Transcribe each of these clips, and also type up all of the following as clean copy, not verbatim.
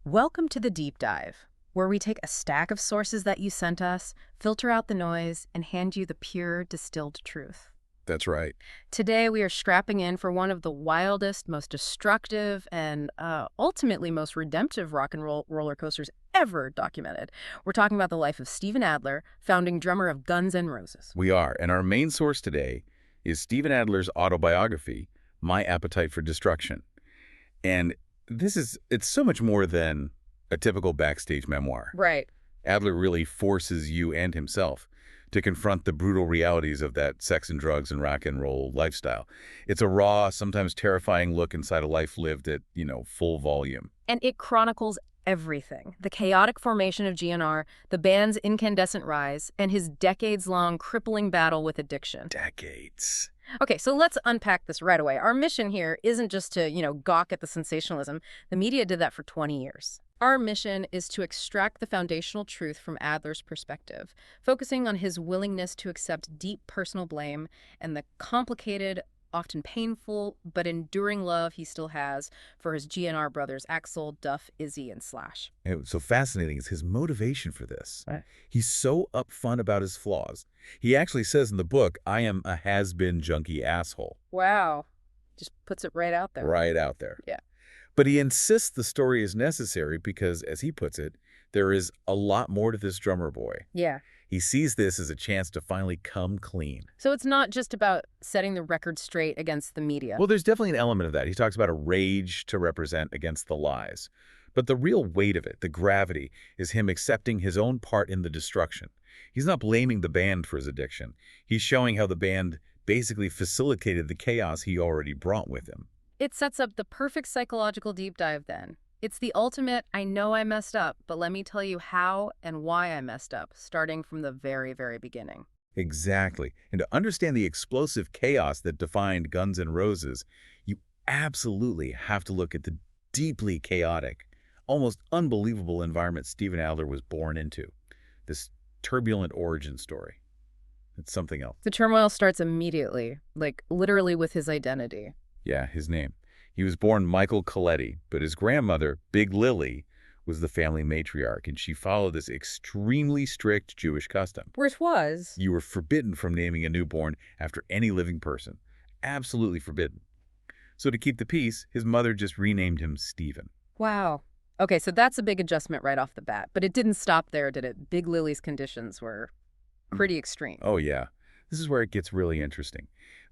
Welcome to the Deep Dive, where we take a stack of sources that you sent us, filter out the noise, and hand you the pure, distilled truth. That's right. Today, we are strapping in for one of the wildest, most destructive, and ultimately most redemptive rock and roll roller coasters ever documented. We're talking about the life of Steven Adler, founding drummer of Guns N' Roses. We are. And our main source today is Steven Adler's autobiography, My Appetite for Destruction. And it's so much more than a typical backstage memoir. Right. Adler really forces you and himself to confront the brutal realities of that sex and drugs and rock and roll lifestyle. It's a raw, sometimes terrifying look inside a life lived at, full volume. And it chronicles everything. The chaotic formation of GNR, the band's incandescent rise, and his decades-long crippling battle with addiction. Decades. Okay, so let's unpack this right away. Our mission here isn't just to, gawk at the sensationalism. The media did that for 20 years. Our mission is to extract the foundational truth from Adler's perspective, focusing on his willingness to accept deep personal blame and the complicated, often painful, but enduring love he still has for his GNR brothers Axl, Duff, Izzy, and Slash. And what's so fascinating is his motivation for this. Right. He's so upfront about his flaws. He actually says in the book, I am a has-been junkie asshole. Wow. Just puts it right out there. Right out there. Yeah. But he insists the story is necessary because, as he puts it, there is a lot more to this drummer boy. Yeah. He sees this as a chance to finally come clean. So it's not just about setting the record straight against the media. Well, there's definitely an element of that. He talks about a rage to represent against the lies. But the real weight of it, the gravity, is him accepting his own part in the destruction. He's not blaming the band for his addiction. He's showing how the band basically facilitated the chaos he already brought with him. It sets up the perfect psychological deep dive then. It's the ultimate, I know I messed up, but let me tell you how and why I messed up, starting from the very, very beginning. Exactly. And to understand the explosive chaos that defined Guns N' Roses, you absolutely have to look at the deeply chaotic, almost unbelievable environment Steven Adler was born into. This turbulent origin story. It's something else. The turmoil starts immediately, like literally with his identity. Yeah, his name. He was born Michael Coletti, but his grandmother, Big Lily, was the family matriarch, and she followed this extremely strict Jewish custom. Which was? You were forbidden from naming a newborn after any living person. Absolutely forbidden. So to keep the peace, his mother just renamed him Stephen. Wow. Okay, so that's a big adjustment right off the bat. But it didn't stop there, did it? Big Lily's conditions were pretty extreme. Oh, yeah. This is where it gets really interesting.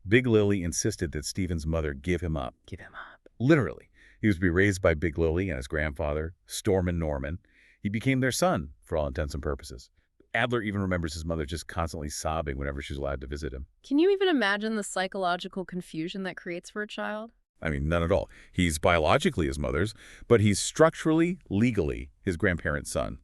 Big Lily insisted that Stephen's mother give him up. Give him up. Literally. He was to be raised by Big Lily and his grandfather, Stormin Norman. He became their son, for all intents and purposes. Adler even remembers his mother just constantly sobbing whenever she's allowed to visit him. Can you even imagine the psychological confusion that creates for a child? I mean, none at all. He's biologically his mother's, but he's structurally, legally, his grandparent's son.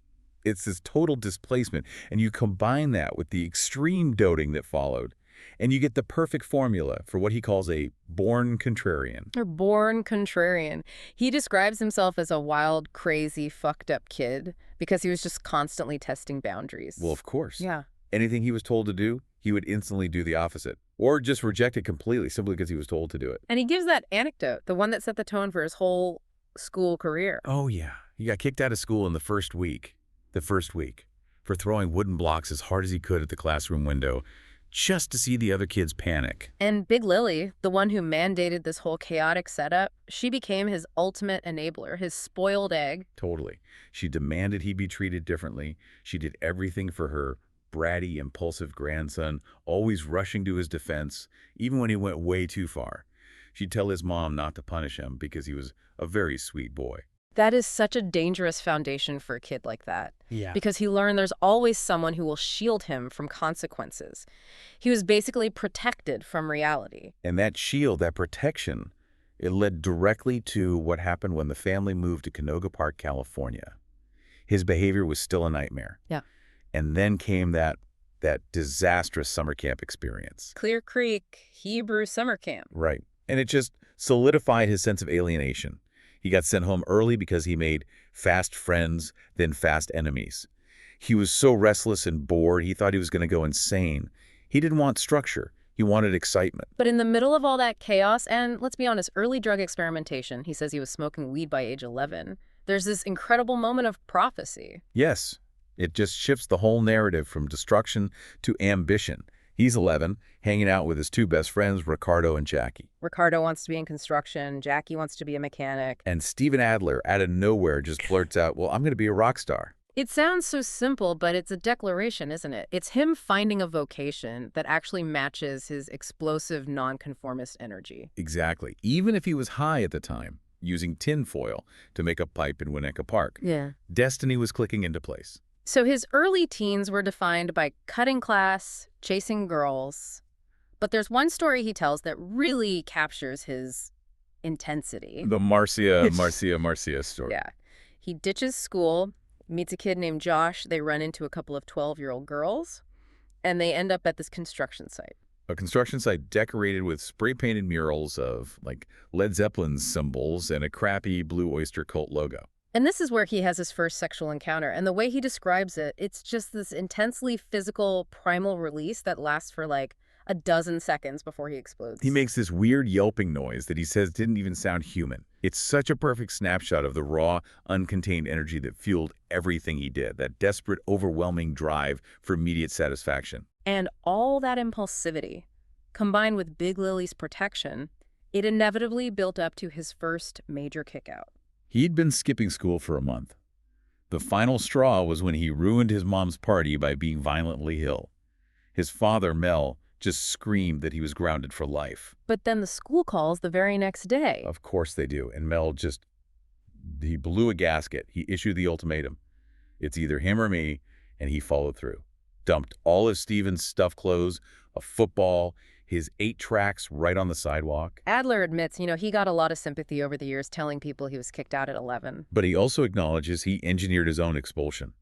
It's this total displacement, and you combine that with the extreme doting that followed, and you get the perfect formula for what he calls a born contrarian. Or born contrarian. He describes himself as a wild, crazy, fucked up kid because he was just constantly testing boundaries. Well, of course. Yeah. Anything he was told to do, he would instantly do the opposite, or just reject it completely simply because he was told to do it. And he gives that anecdote, the one that set the tone for his whole school career. Oh, yeah. He got kicked out of school in the first week, for throwing wooden blocks as hard as he could at the classroom window, just to see the other kids panic. And Big Lily, the one who mandated this whole chaotic setup, she became his ultimate enabler, his spoiled egg. Totally. She demanded he be treated differently. She did everything for her bratty, impulsive grandson, always rushing to his defense, even when he went way too far. She'd tell his mom not to punish him because he was a very sweet boy. That is such a dangerous foundation for a kid like that. Yeah. Because he learned there's always someone who will shield him from consequences. He was basically protected from reality. And that shield, that protection, it led directly to what happened when the family moved to Canoga Park, California. His behavior was still a nightmare. Yeah. And then came that disastrous summer camp experience. Clear Creek Hebrew summer camp. Right. And it just solidified his sense of alienation. He got sent home early because he made fast friends, then fast enemies. He was so restless and bored, he thought he was going to go insane. He didn't want structure. He wanted excitement. But in the middle of all that chaos, and let's be honest, early drug experimentation, he says he was smoking weed by age 11, There's this incredible moment of prophecy. Yes, it just shifts the whole narrative from destruction to ambition. He's 11, hanging out with his two best friends, Ricardo and Jackie. Ricardo wants to be in construction. Jackie wants to be a mechanic. And Steven Adler, out of nowhere, just blurts out, well, I'm going to be a rock star. It sounds so simple, but it's a declaration, isn't it? It's him finding a vocation that actually matches his explosive, nonconformist energy. Exactly. Even if he was high at the time, using tinfoil to make a pipe in Winnetka Park. Yeah. Destiny was clicking into place. So his early teens were defined by cutting class, chasing girls. But there's one story he tells that really captures his intensity. The Marcia story. Yeah. He ditches school, meets a kid named Josh. They run into a couple of 12-year-old girls, and they end up at this construction site. A construction site decorated with spray-painted murals of, like, Led Zeppelin's symbols and a crappy Blue Oyster Cult logo. And this is where he has his first sexual encounter. And the way he describes it, it's just this intensely physical, primal release that lasts for like a dozen seconds before he explodes. He makes this weird yelping noise that he says didn't even sound human. It's such a perfect snapshot of the raw, uncontained energy that fueled everything he did, that desperate, overwhelming drive for immediate satisfaction. And all that impulsivity, combined with Big Lily's protection, it inevitably built up to his first major kickout. He'd been skipping school for a month. The final straw was when he ruined his mom's party by being violently ill. His father, Mel, just screamed that he was grounded for life. But then the school calls the very next day. Of course they do. And Mel he blew a gasket. He issued the ultimatum. It's either him or me, and he followed through. Dumped all of Steven's stuffed clothes, a football, his 8 tracks right on the sidewalk. Adler admits, he got a lot of sympathy over the years telling people he was kicked out at 11. But he also acknowledges he engineered his own expulsion.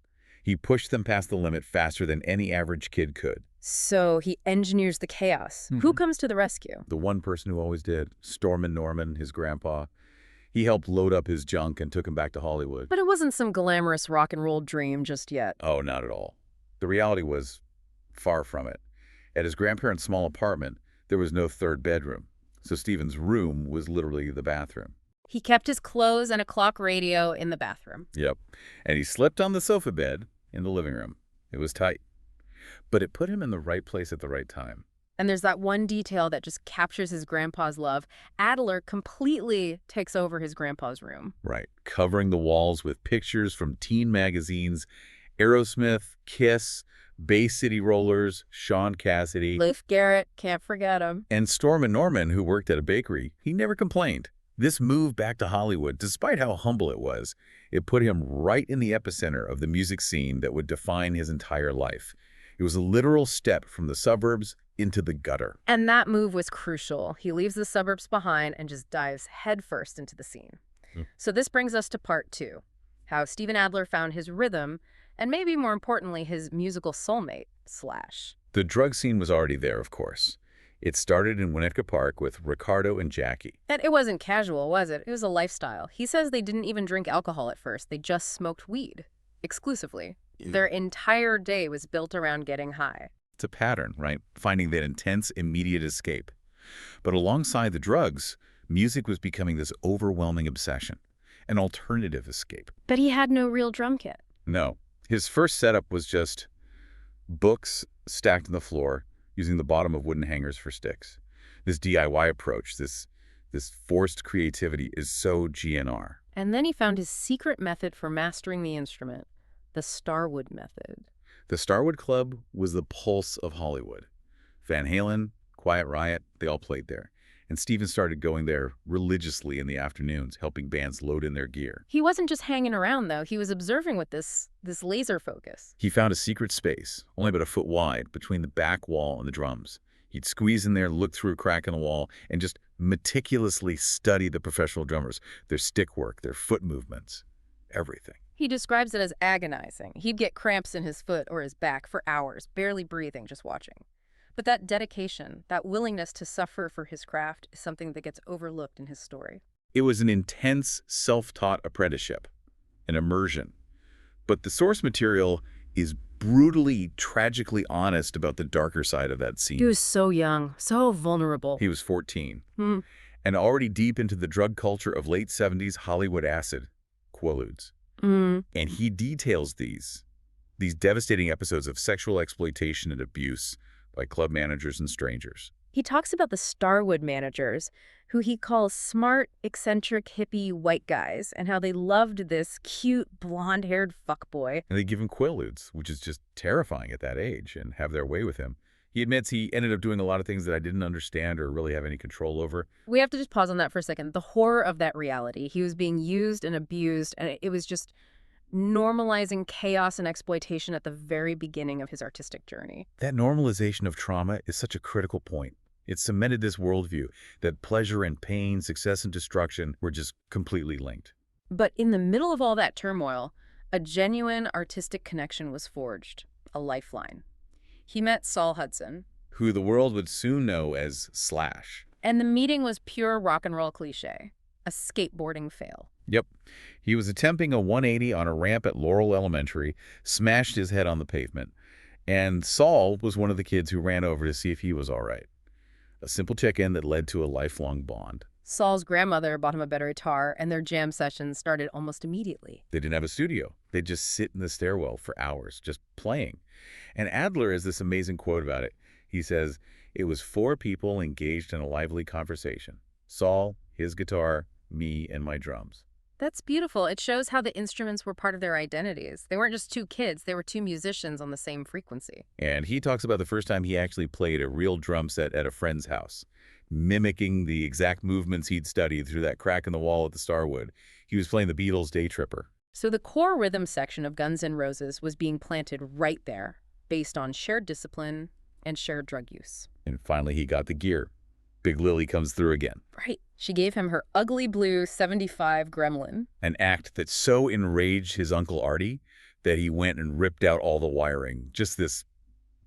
He pushed them past the limit faster than any average kid could. So he engineers the chaos. Who comes to the rescue? The one person who always did, Stormin Norman, his grandpa. He helped load up his junk and took him back to Hollywood. But it wasn't some glamorous rock and roll dream just yet. Oh, not at all. The reality was far from it. At his grandparents' small apartment, there was no third bedroom, so Steven's room was literally the bathroom. He kept his clothes and a clock radio in the bathroom. Yep. And he slept on the sofa bed in the living room. It was tight. But it put him in the right place at the right time. And there's that one detail that just captures his grandpa's love. Adler completely takes over his grandpa's room. Right. Covering the walls with pictures from teen magazines, Aerosmith, Kiss, Bay City Rollers, Sean Cassidy. Leif Garrett, can't forget him. And Stormin Norman, who worked at a bakery, he never complained. This move back to Hollywood, despite how humble it was, it put him right in the epicenter of the music scene that would define his entire life. It was a literal step from the suburbs into the gutter. And that move was crucial. He leaves the suburbs behind and just dives headfirst into the scene. So this brings us to part 2, how Steven Adler found his rhythm, and maybe more importantly, his musical soulmate, Slash. The drug scene was already there, of course. It started in Winnetka Park with Ricardo and Jackie. And it wasn't casual, was it? It was a lifestyle. He says they didn't even drink alcohol at first. They just smoked weed, exclusively. Their entire day was built around getting high. It's a pattern, right? Finding that intense, immediate escape. But alongside the drugs, music was becoming this overwhelming obsession, an alternative escape. But he had no real drum kit. No. His first setup was just books stacked on the floor using the bottom of wooden hangers for sticks. This DIY approach, this forced creativity is so GNR. And then he found his secret method for mastering the instrument, the Starwood method. The Starwood Club was the pulse of Hollywood. Van Halen, Quiet Riot, they all played there. And Steven started going there religiously in the afternoons, helping bands load in their gear. He wasn't just hanging around, though. He was observing with this laser focus. He found a secret space, only about a foot wide, between the back wall and the drums. He'd squeeze in there, look through a crack in the wall, and just meticulously study the professional drummers, their stick work, their foot movements, everything. He describes it as agonizing. He'd get cramps in his foot or his back for hours, barely breathing, just watching. But that dedication, that willingness to suffer for his craft is something that gets overlooked in his story. It was an intense, self-taught apprenticeship, an immersion. But the source material is brutally, tragically honest about the darker side of that scene. He was so young, so vulnerable. He was 14, and already deep into the drug culture of late 70s Hollywood acid. quaaludes. Mm. And he details these devastating episodes of sexual exploitation and abuse by club managers and strangers. He talks about the Starwood managers, who he calls smart, eccentric, hippie white guys, and how they loved this cute, blonde-haired fuckboy. And they give him quaaludes, which is just terrifying at that age, and have their way with him. He admits he ended up doing a lot of things that I didn't understand or really have any control over. We have to just pause on that for a second. The horror of that reality. He was being used and abused, and it was just normalizing chaos and exploitation at the very beginning of his artistic journey. That normalization of trauma is such a critical point. It cemented this worldview that pleasure and pain, success and destruction were just completely linked. But in the middle of all that turmoil, a genuine artistic connection was forged, a lifeline. He met Saul Hudson, Who the world would soon know as Slash. and the meeting was pure rock and roll cliche, a skateboarding fail. Yep. He was attempting a 180 on a ramp at Laurel Elementary, smashed his head on the pavement, and Saul was one of the kids who ran over to see if he was all right. A simple check-in that led to a lifelong bond. Saul's grandmother bought him a better guitar, and their jam sessions started almost immediately. They didn't have a studio. They'd just sit in the stairwell for hours, just playing. And Adler has this amazing quote about it. He says, "It was 4 people engaged in a lively conversation. Saul, his guitar, me, and my drums." That's beautiful. It shows how the instruments were part of their identities. They weren't just 2 kids, they were 2 musicians on the same frequency. And he talks about the first time he actually played a real drum set at a friend's house, mimicking the exact movements he'd studied through that crack in the wall at the Starwood. He was playing the Beatles' Day Tripper. So the core rhythm section of Guns N' Roses was being planted right there, based on shared discipline and shared drug use. And finally he got the gear. Big Lily comes through again. Right. She gave him her ugly blue 75 Gremlin. An act that so enraged his Uncle Artie that he went and ripped out all the wiring. Just this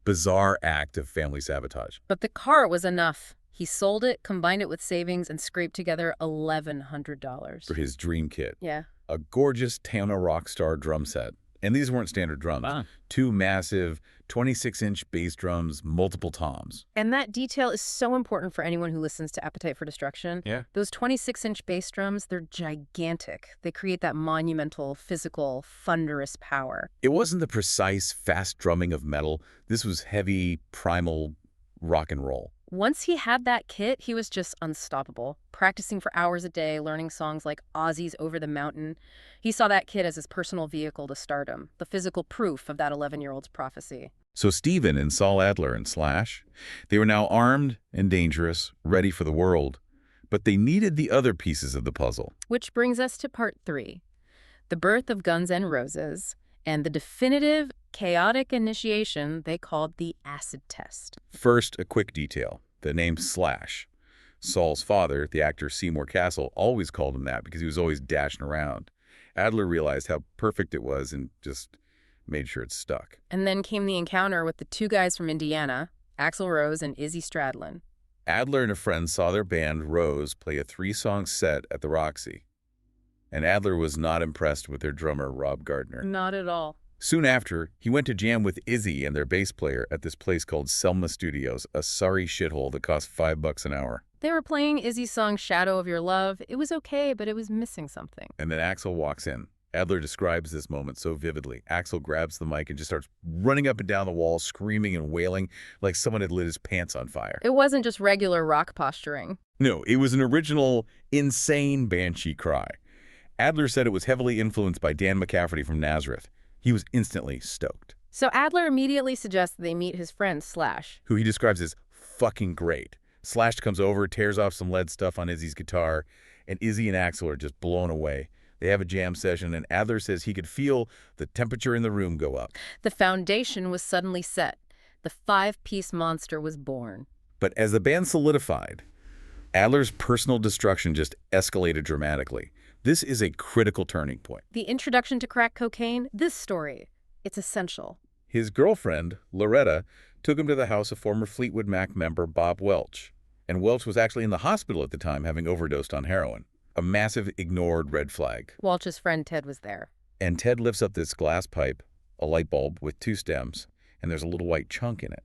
bizarre act of family sabotage. But the car was enough. He sold it, combined it with savings, and scraped together $1,100. For his dream kit. Yeah. A gorgeous Tana Rockstar drum set. And these weren't standard drums. Wow. 2 massive 26-inch bass drums, multiple toms. And that detail is so important for anyone who listens to Appetite for Destruction. Yeah. Those 26-inch bass drums, they're gigantic. They create that monumental, physical, thunderous power. It wasn't the precise, fast drumming of metal. This was heavy, primal rock and roll. Once he had that kit, he was just unstoppable, practicing for hours a day, learning songs like Ozzy's Over the Mountain. He saw that kit as his personal vehicle to stardom, the physical proof of that 11-year-old's prophecy. So Steven and Saul Adler and Slash, they were now armed and dangerous, ready for the world. But they needed the other pieces of the puzzle. Which brings us to part 3, the birth of Guns N' Roses, and the definitive, chaotic initiation they called the acid test. First, a quick detail. The name Slash. Saul's father, the actor Seymour Cassel, always called him that because he was always dashing around. Adler realized how perfect it was and just made sure it stuck. And then came the encounter with the 2 guys from Indiana, Axl Rose and Izzy Stradlin. Adler and a friend saw their band, Rose, play a 3-song set at the Roxy. And Adler was not impressed with their drummer, Rob Gardner. Not at all. Soon after, he went to jam with Izzy and their bass player at this place called Selma Studios, a sorry shithole that cost $5 an hour. They were playing Izzy's song Shadow of Your Love. It was okay, but it was missing something. And then Axl walks in. Adler describes this moment so vividly. Axl grabs the mic and just starts running up and down the wall, screaming and wailing like someone had lit his pants on fire. It wasn't just regular rock posturing. No, it was an original, insane banshee cry. Adler said it was heavily influenced by Dan McCafferty from Nazareth. He was instantly stoked. So Adler immediately suggests they meet his friend Slash, who he describes as fucking great. Slash comes over, tears off some lead stuff on Izzy's guitar, and Izzy and Axl are just blown away. They have a jam session, and Adler says he could feel the temperature in the room go up. The foundation was suddenly set. The 5-piece monster was born. But as the band solidified, Adler's personal destruction just escalated dramatically. This is a critical turning point. The introduction to crack cocaine, this story, it's essential. His girlfriend, Loretta, took him to the house of former Fleetwood Mac member Bob Welch. And Welch was actually in the hospital at the time, having overdosed on heroin. A massive ignored red flag. Welch's friend Ted was there. And Ted lifts up this glass pipe, a light bulb with 2 stems, and there's a little white chunk in it.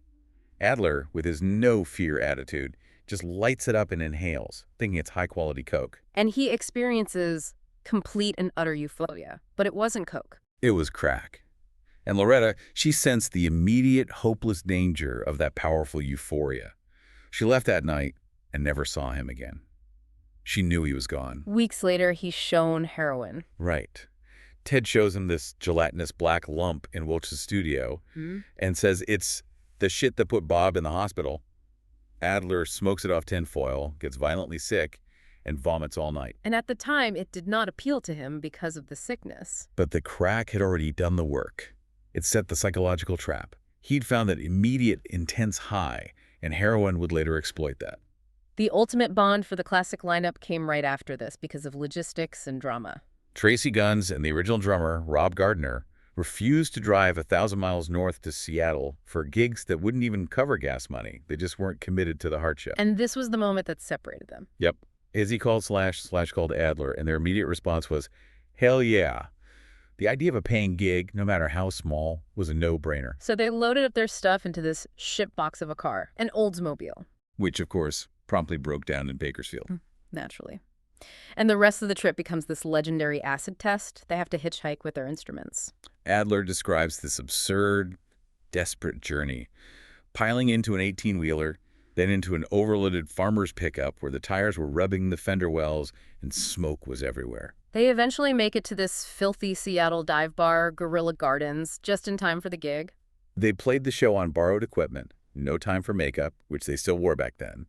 Adler, with his no-fear attitude, just lights it up and inhales, thinking it's high-quality coke. And he experiences complete and utter euphoria. But it wasn't coke. It was crack. And Loretta, she sensed the immediate, hopeless danger of that powerful euphoria. She left that night and never saw him again. She knew he was gone. Weeks later, he's shown heroin. Right. Ted shows him this gelatinous black lump in Welch's studio and says it's the shit that put Bob in the hospital. Adler smokes it off tinfoil, gets violently sick, and vomits all night. And at the time, it did not appeal to him because of the sickness. But the crack had already done the work. It set the psychological trap. He'd found that immediate, intense high, and heroin would later exploit that. The ultimate bond for the classic lineup came right after this because of logistics and drama. Tracy Guns and the original drummer, Rob Gardner, refused to drive 1,000 miles north to Seattle for gigs that wouldn't even cover gas money. They just weren't committed to the Heart Show. And this was the moment that separated them. Yep. Izzy called Slash, Slash called Adler, and their immediate response was, hell yeah. The idea of a paying gig, no matter how small, was a no-brainer. So they loaded up their stuff into this shipbox of a car, an Oldsmobile. Which, of course, promptly broke down in Bakersfield. Naturally. And the rest of the trip becomes this legendary acid test. They have to hitchhike with their instruments. Adler describes this absurd, desperate journey, piling into an 18-wheeler, then into an overloaded farmer's pickup where the tires were rubbing the fender wells and smoke was everywhere. They eventually make it to this filthy Seattle dive bar, Guerrilla Gardens, just in time for the gig. They played the show on borrowed equipment, no time for makeup, which they still wore back then.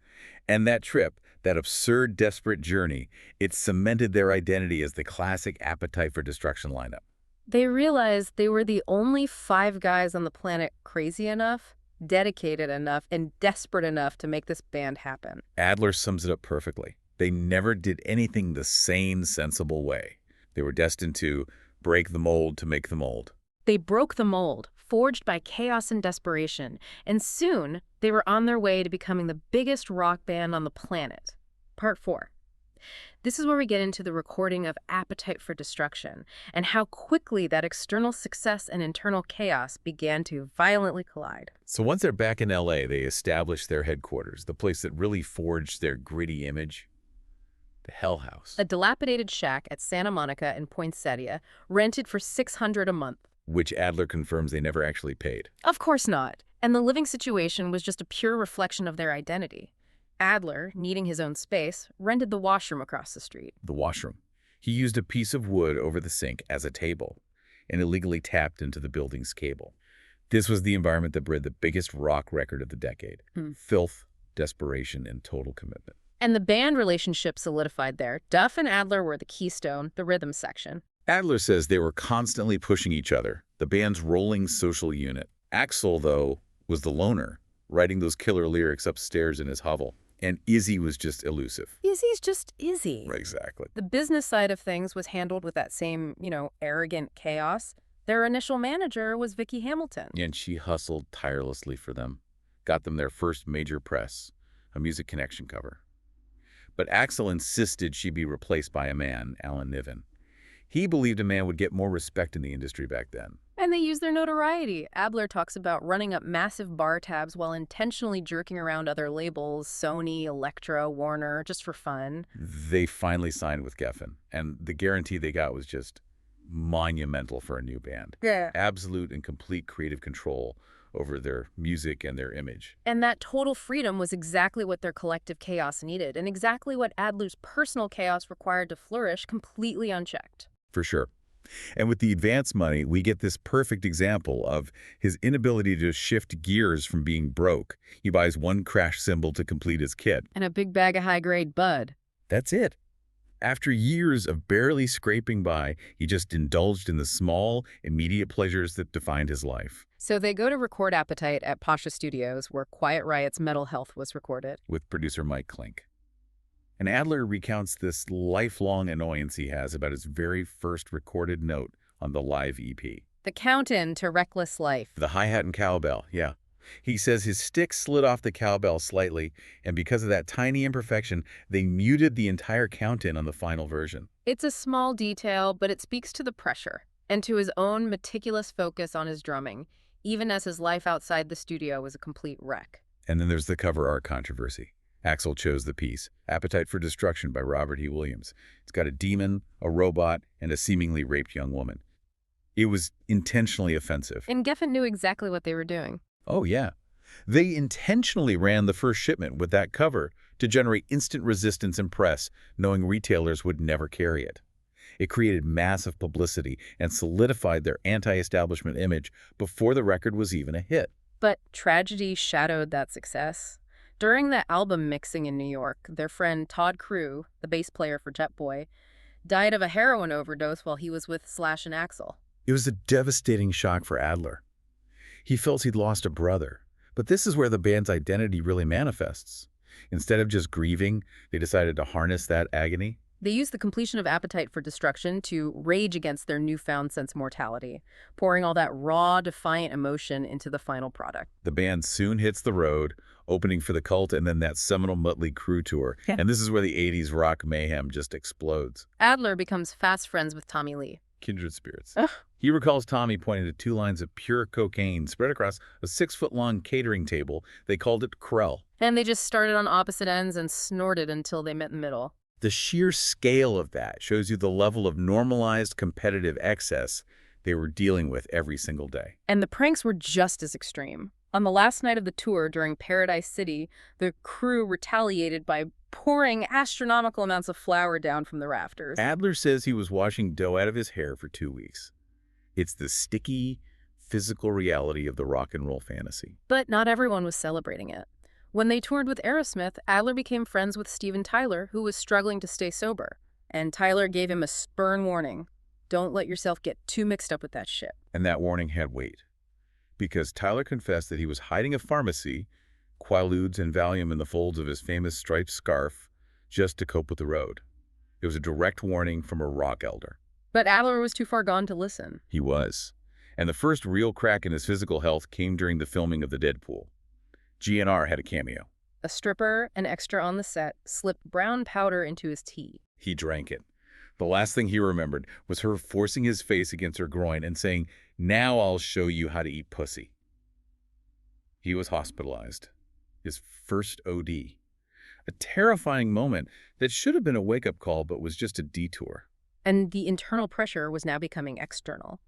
And that trip, that absurd, desperate journey, it cemented their identity as the classic Appetite for Destruction lineup. They realized they were the only 5 guys on the planet crazy enough, dedicated enough, and desperate enough to make this band happen. Adler sums it up perfectly. They never did anything the sane, sensible way. They were destined to break the mold to make the mold. They broke the mold, forged by chaos and desperation, and soon they were on their way to becoming the biggest rock band on the planet. Part 4. This is where we get into the recording of Appetite for Destruction and how quickly that external success and internal chaos began to violently collide. So once they're back in L.A., they established their headquarters, the place that really forged their gritty image, the Hell House. A dilapidated shack at Santa Monica and Poinsettia, rented for $600 a month. Which Adler confirms they never actually paid. Of course not. And the living situation was just a pure reflection of their identity. Adler, needing his own space, rented the washroom across the street. The washroom. He used a piece of wood over the sink as a table and illegally tapped into the building's cable. This was the environment that bred the biggest rock record of the decade. Filth, desperation, and total commitment. And the band relationship solidified there. Duff and Adler were the keystone, the rhythm section. Adler says they were constantly pushing each other, the band's rolling social unit. Axl, though, was the loner, writing those killer lyrics upstairs in his hovel. And Izzy was just elusive. Izzy's just Izzy. Right, exactly. The business side of things was handled with that same, arrogant chaos. Their initial manager was Vicki Hamilton. And she hustled tirelessly for them, got them their first major press, a Music Connection cover. But Axl insisted she be replaced by a man, Alan Niven. He believed a man would get more respect in the industry back then. And they used their notoriety. Adler talks about running up massive bar tabs while intentionally jerking around other labels, Sony, Elektra, Warner, just for fun. They finally signed with Geffen, and the guarantee they got was just monumental for a new band. Yeah. Absolute and complete creative control over their music and their image. And that total freedom was exactly what their collective chaos needed, and exactly what Adler's personal chaos required to flourish completely unchecked. For sure. And with the advance money, we get this perfect example of his inability to shift gears from being broke. He buys one crash cymbal to complete his kit. And a big bag of high-grade bud. That's it. After years of barely scraping by, he just indulged in the small, immediate pleasures that defined his life. So they go to record Appetite at Pasha Studios, where Quiet Riot's Mental Health was recorded. With producer Mike Klink. And Adler recounts this lifelong annoyance he has about his very first recorded note on the live EP. The count-in to Reckless Life. The hi-hat and cowbell, yeah. He says his stick slid off the cowbell slightly, and because of that tiny imperfection, they muted the entire count-in on the final version. It's a small detail, but it speaks to the pressure and to his own meticulous focus on his drumming, even as his life outside the studio was a complete wreck. And then there's the cover art controversy. Axl chose the piece, Appetite for Destruction by Robert E. Williams. It's got a demon, a robot, and a seemingly raped young woman. It was intentionally offensive. And Geffen knew exactly what they were doing. Oh, yeah. They intentionally ran the first shipment with that cover to generate instant resistance and press, knowing retailers would never carry it. It created massive publicity and solidified their anti-establishment image before the record was even a hit. But tragedy shadowed that success. During the album mixing in New York, their friend Todd Crew, the bass player for Jet Boy, died of a heroin overdose while he was with Slash and Axl. It was a devastating shock for Adler. He felt he'd lost a brother. But this is where the band's identity really manifests. Instead of just grieving, they decided to harness that agony. They used the completion of Appetite for Destruction to rage against their newfound sense of mortality, pouring all that raw, defiant emotion into the final product. The band soon hits the road, opening for The Cult and then that seminal Mötley Crüe tour. Yeah. And this is where the 80s rock mayhem just explodes. Adler becomes fast friends with Tommy Lee. Kindred spirits. Ugh. He recalls Tommy pointing to 2 lines of pure cocaine spread across a 6-foot-long catering table. They called it Krell. And they just started on opposite ends and snorted until they met in the middle. The sheer scale of that shows you the level of normalized competitive excess they were dealing with every single day. And the pranks were just as extreme. On the last night of the tour during Paradise City, the crew retaliated by pouring astronomical amounts of flour down from the rafters. Adler says he was washing dough out of his hair for 2 weeks. It's the sticky, physical reality of the rock and roll fantasy. But not everyone was celebrating it. When they toured with Aerosmith, Adler became friends with Steven Tyler, who was struggling to stay sober. And Tyler gave him a stern warning. Don't let yourself get too mixed up with that shit. And that warning had weight. Because Tyler confessed that he was hiding a pharmacy, Quaaludes and Valium in the folds of his famous striped scarf, just to cope with the road. It was a direct warning from a rock elder. But Adler was too far gone to listen. He was. And the first real crack in his physical health came during the filming of the Deadpool. GNR had a cameo. A stripper, an extra on the set, slipped brown powder into his tea. He drank it. The last thing he remembered was her forcing his face against her groin and saying, "Now I'll show you how to eat pussy." He was hospitalized. His first OD. A terrifying moment that should have been a wake-up call but was just a detour. And the internal pressure was now becoming external.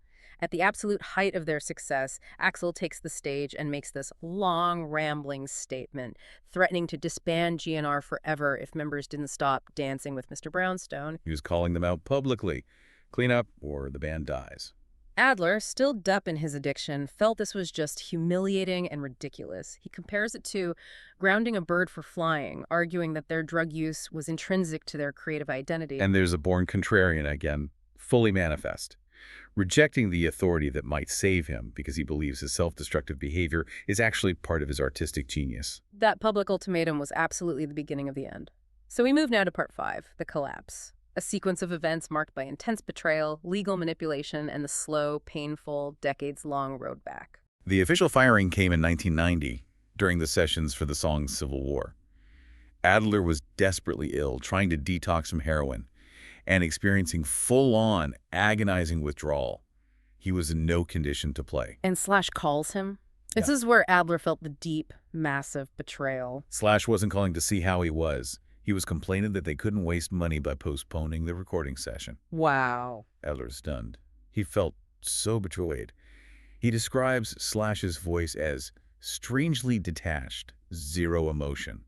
At the absolute height of their success, Axl takes the stage and makes this long, rambling statement, threatening to disband GNR forever if members didn't stop dancing with Mr. Brownstone. He was calling them out publicly. Clean up or the band dies. Adler, still dup in his addiction, felt this was just humiliating and ridiculous. He compares it to grounding a bird for flying, arguing that their drug use was intrinsic to their creative identity. And there's a born contrarian again, fully manifest. Rejecting the authority that might save him because he believes his self-destructive behavior is actually part of his artistic genius. That public ultimatum was absolutely the beginning of the end. So we move now to part 5, the collapse. A sequence of events marked by intense betrayal, legal manipulation, and the slow, painful, decades-long road back. The official firing came in 1990, during the sessions for the song Civil War. Adler was desperately ill, trying to detox from heroin, and experiencing full-on, agonizing withdrawal. He was in no condition to play. And Slash calls him. This is where Adler felt the deep, massive betrayal. Slash wasn't calling to see how he was. He was complaining that they couldn't waste money by postponing the recording session. Wow. Adler's stunned. He felt so betrayed. He describes Slash's voice as strangely detached, zero emotion.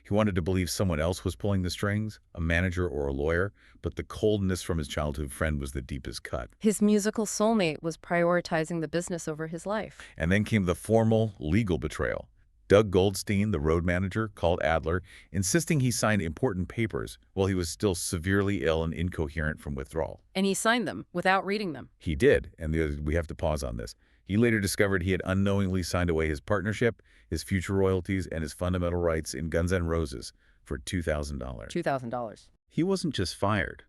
He wanted to believe someone else was pulling the strings, a manager or a lawyer, but the coldness from his childhood friend was the deepest cut. His musical soulmate was prioritizing the business over his life. And then came the formal, legal betrayal. Doug Goldstein, the road manager, called Adler, insisting he signed important papers while he was still severely ill and incoherent from withdrawal. And he signed them without reading them. He did, and we have to pause on this. He later discovered he had unknowingly signed away his partnership, his future royalties, and his fundamental rights in Guns N' Roses for $2,000. $2,000. He wasn't just fired.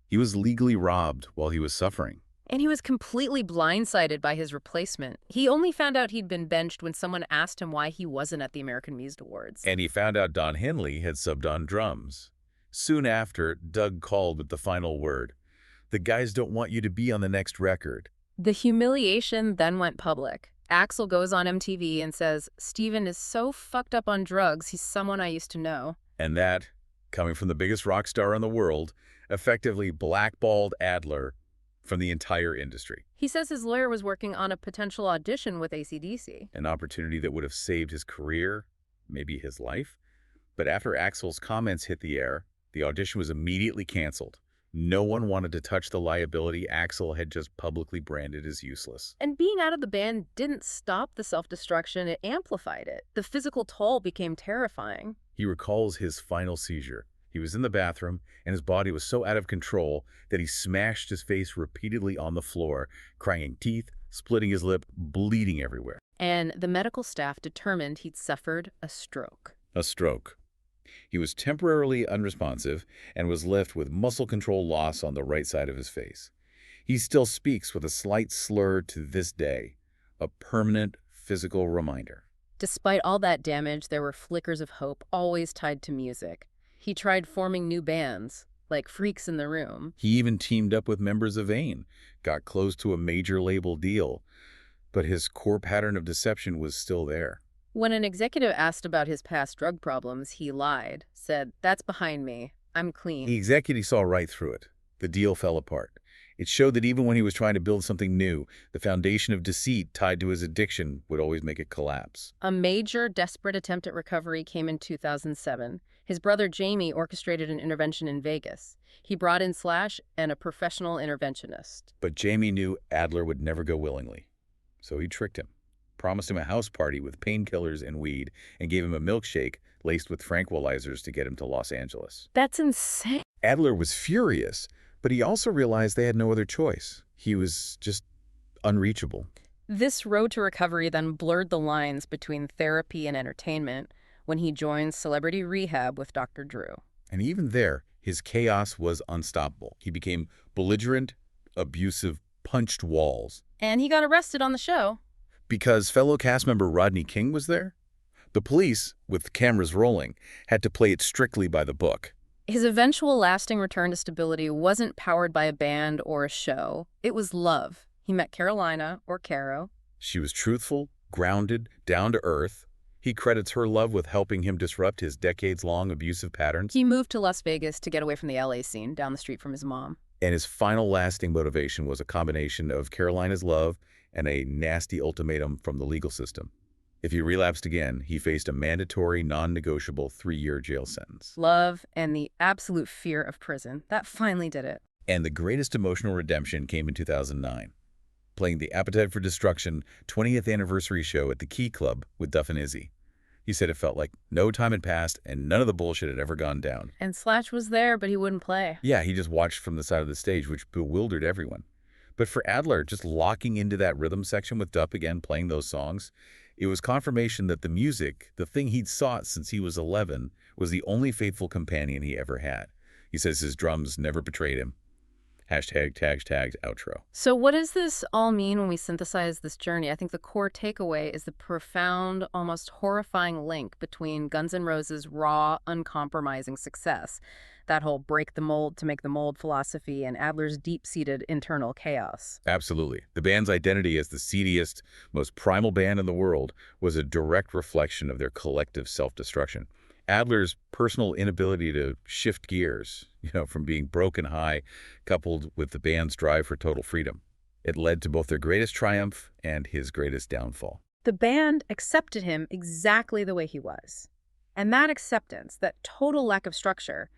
He was legally robbed while he was suffering. And he was completely blindsided by his replacement. He only found out he'd been benched when someone asked him why he wasn't at the American Music Awards. And he found out Don Henley had subbed on drums. Soon after, Doug called with the final word. "The guys don't want you to be on the next record." The humiliation then went public. Axl goes on MTV and says, "Steven is so fucked up on drugs, he's someone I used to know." And that, coming from the biggest rock star in the world, effectively blackballed Adler from the entire industry. He says his lawyer was working on a potential audition with AC/DC. An opportunity that would have saved his career, maybe his life. But after Axl's comments hit the air, the audition was immediately canceled. No one wanted to touch the liability Axl had just publicly branded as useless. And being out of the band didn't stop the self-destruction, it amplified it. The physical toll became terrifying. He recalls his final seizure. He was in the bathroom, and his body was so out of control that he smashed his face repeatedly on the floor, crying teeth, splitting his lip, bleeding everywhere. And the medical staff determined he'd suffered a stroke. A stroke. He was temporarily unresponsive and was left with muscle control loss on the right side of his face. He still speaks with a slight slur to this day, a permanent physical reminder. Despite all that damage, there were flickers of hope, always tied to music. He tried forming new bands, like Freaks in the Room. He even teamed up with members of AIM, got close to a major label deal, but his core pattern of deception was still there. When an executive asked about his past drug problems, he lied, said, "That's behind me. I'm clean." The executive saw right through it. The deal fell apart. It showed that even when he was trying to build something new, the foundation of deceit tied to his addiction would always make it collapse. A major, desperate attempt at recovery came in 2007. His brother Jamie orchestrated an intervention in Vegas. He brought in Slash and a professional interventionist. But Jamie knew Adler would never go willingly. So he tricked him, promised him a house party with painkillers and weed, and gave him a milkshake laced with tranquilizers to get him to Los Angeles. That's insane. Adler was furious, but he also realized they had no other choice. He was just unreachable. This road to recovery then blurred the lines between therapy and entertainment when he joined Celebrity Rehab with Dr. Drew. And even there, his chaos was unstoppable. He became belligerent, abusive, punched walls. And he got arrested on the show. Because fellow cast member Rodney King was there? The police, with cameras rolling, had to play it strictly by the book. His eventual lasting return to stability wasn't powered by a band or a show. It was love. He met Carolina, or Caro. She was truthful, grounded, down to earth. He credits her love with helping him disrupt his decades-long abusive patterns. He moved to Las Vegas to get away from the LA scene, down the street from his mom. And his final lasting motivation was a combination of Carolina's love and a nasty ultimatum from the legal system. If he relapsed again, he faced a mandatory, non-negotiable 3-year jail sentence. Love and the absolute fear of prison. That finally did it. And the greatest emotional redemption came in 2009, playing the Appetite for Destruction 20th anniversary show at the Key Club with Duff and Izzy. He said it felt like no time had passed and none of the bullshit had ever gone down. And Slash was there, but he wouldn't play. Yeah, he just watched from the side of the stage, which bewildered everyone. But for Adler, just locking into that rhythm section with Duff again playing those songs, it was confirmation that the music, the thing he'd sought since he was 11, was the only faithful companion he ever had. He says his drums never betrayed him. Hashtag outro. So what does this all mean when we synthesize this journey? I think the core takeaway is the profound, almost horrifying link between Guns N' Roses' raw, uncompromising success, that whole break the mold to make the mold philosophy, and Adler's deep-seated internal chaos. Absolutely. The band's identity as the seediest, most primal band in the world was a direct reflection of their collective self-destruction. Adler's personal inability to shift gears, from being broken high, coupled with the band's drive for total freedom. It led to both their greatest triumph and his greatest downfall. The band accepted him exactly the way he was. And that acceptance, that total lack of structure,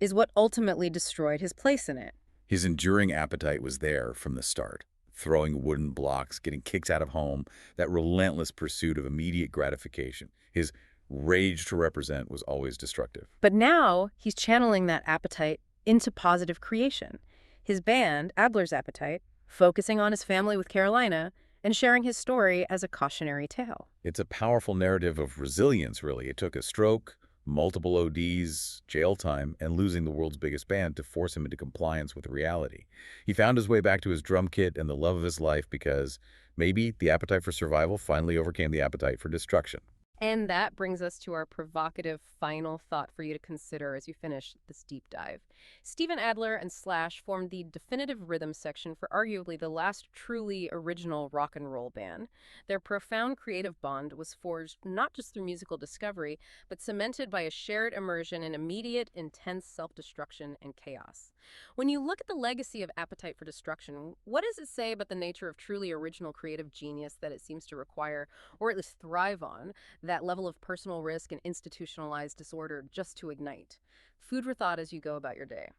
is what ultimately destroyed his place in it. His enduring appetite was there from the start. Throwing wooden blocks, getting kicked out of home, that relentless pursuit of immediate gratification. His rage to represent was always destructive. But now he's channeling that appetite into positive creation. His band, Adler's Appetite, focusing on his family with Carolina and sharing his story as a cautionary tale. It's a powerful narrative of resilience, really. It took a stroke, multiple ODs, jail time, and losing the world's biggest band to force him into compliance with reality. He found his way back to his drum kit and the love of his life because maybe the appetite for survival finally overcame the appetite for destruction. And that brings us to our provocative final thought for you to consider as you finish this deep dive. Steven Adler and Slash formed the definitive rhythm section for arguably the last truly original rock and roll band. Their profound creative bond was forged not just through musical discovery, but cemented by a shared immersion in immediate, intense self-destruction and chaos. When you look at the legacy of Appetite for Destruction, what does it say about the nature of truly original creative genius that it seems to require, or at least thrive on, that level of personal risk and institutionalized disorder just to ignite? Food for thought as you go about your day.